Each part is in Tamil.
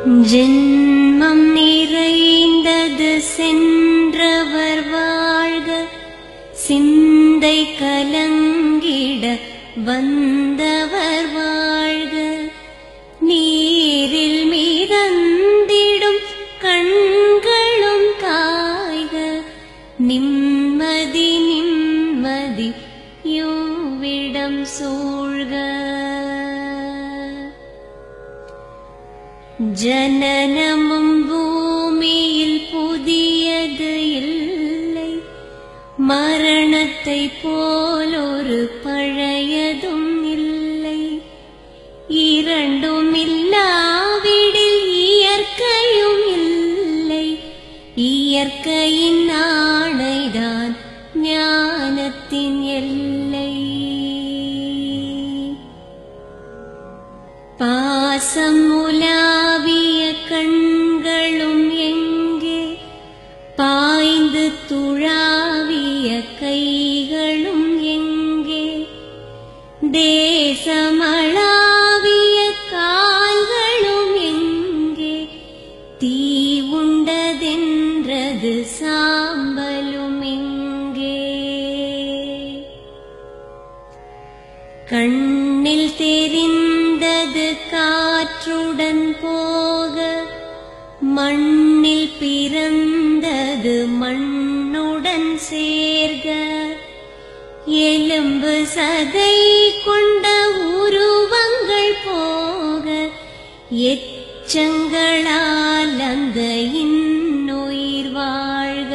ஜென்மம் நிறைந்தது சென்றவர் வாழ்க, சிந்தை கலங்கிட வந்தவர் வாழ்க. நீரில் மிதந்திடும் கண்களும் காய்க, நிம்மதி நிம்மதி யோவிடம் சூழ்க. ஜனனமும் பூமியில் புதியது இல்லை, மரணத்தை போலொரு பழையதும் இல்லை. இரண்டும் இல்லாவிடில் இயற்கையும் இல்லை, இயற்கையின் ஆணைதான் ஞானத்தின் எல்லை. பாசம் உலாவிய கண்களும் எங்கே, பாய்ந்து துழாவிய கைகளும் எங்கே, தேசமளாவிய கால்களும் எங்கே, தீ உண்டதென்றது சாம்பலும் எங்கே. கண்ணில் தெரிந்தது காற்றுடன் போக, மண்ணில் பிறந்தது மண்ணுடன் சேர்க. எலும்பு சதை கொண்ட உருவங்கள் போக, எச்சங்களால் அந்த இன்னுயிர் வாழ்க.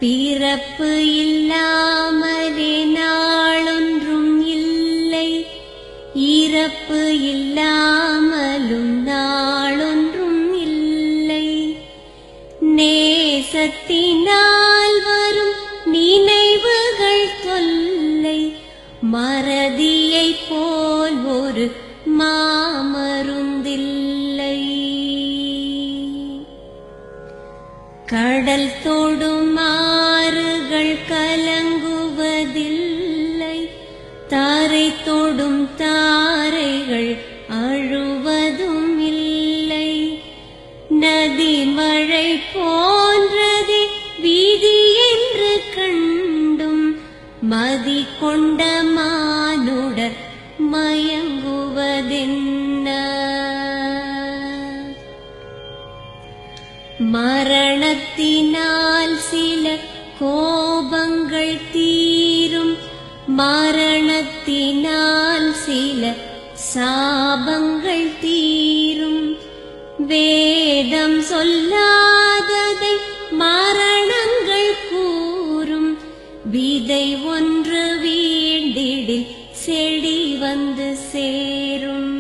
பிறப்பு இல்லாமலே நாளொன்றும் இல்லை, இறப்பு இல்லாமலும் நாளொன்றும் இல்லை. நேசத்தினால் வரும் நினைவுகள் தொல்லை, மறதியைப் போல் ஒரு மாமருந்தில்லை. கடல் தொடும் ஆறுகள் கலங்குவதில்லை, தாரை தொடும் தாரைகள் அழுவதும் இல்லை. நதி மழை போன்றதே வீதி என்று கண்டும், மதி கொண்ட மானுடர் மயங்குவதென்ன. மரணத்தினால் சில கோபங்கள் தீரும், மரணத்தினால் சில சாபங்கள் தீரும். வேதம் சொல்லாததை மரணங்கள் கூறும், விதை ஒன்று வீண்டிடில் செடி வந்து சேரும்.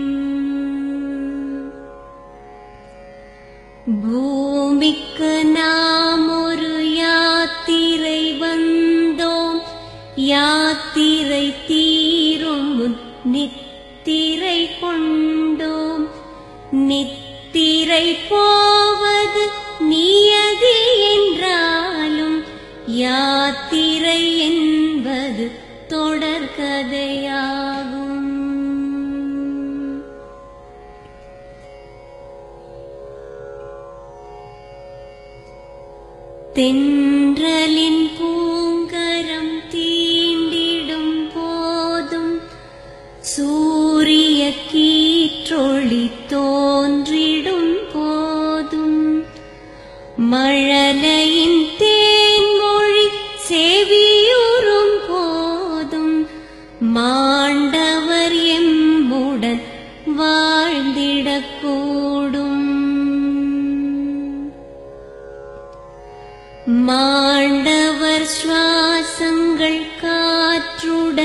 பூமிக்கு நாம் ஒரு யாத்திரை வந்தோம், யாத்திரை தீரும் முன் நித்திரை கொண்டோம். நித்திரை போவது நியதி என்றாலும், யாத்திரை என்பது தொடர்கதையாகும். தென்றலின் பூங்கரம் தீண்டிடும் போதும், சூரிய கீற்றொளி தோன்றிடும் போதும், மழலையின் தேன்மொழி செவியுறும் போதும், மாண்டவர் எம்முடன் வாழ்ந்திடக்கூடும். மாண்டவர் சுவாசங்கள் காற்றுடன்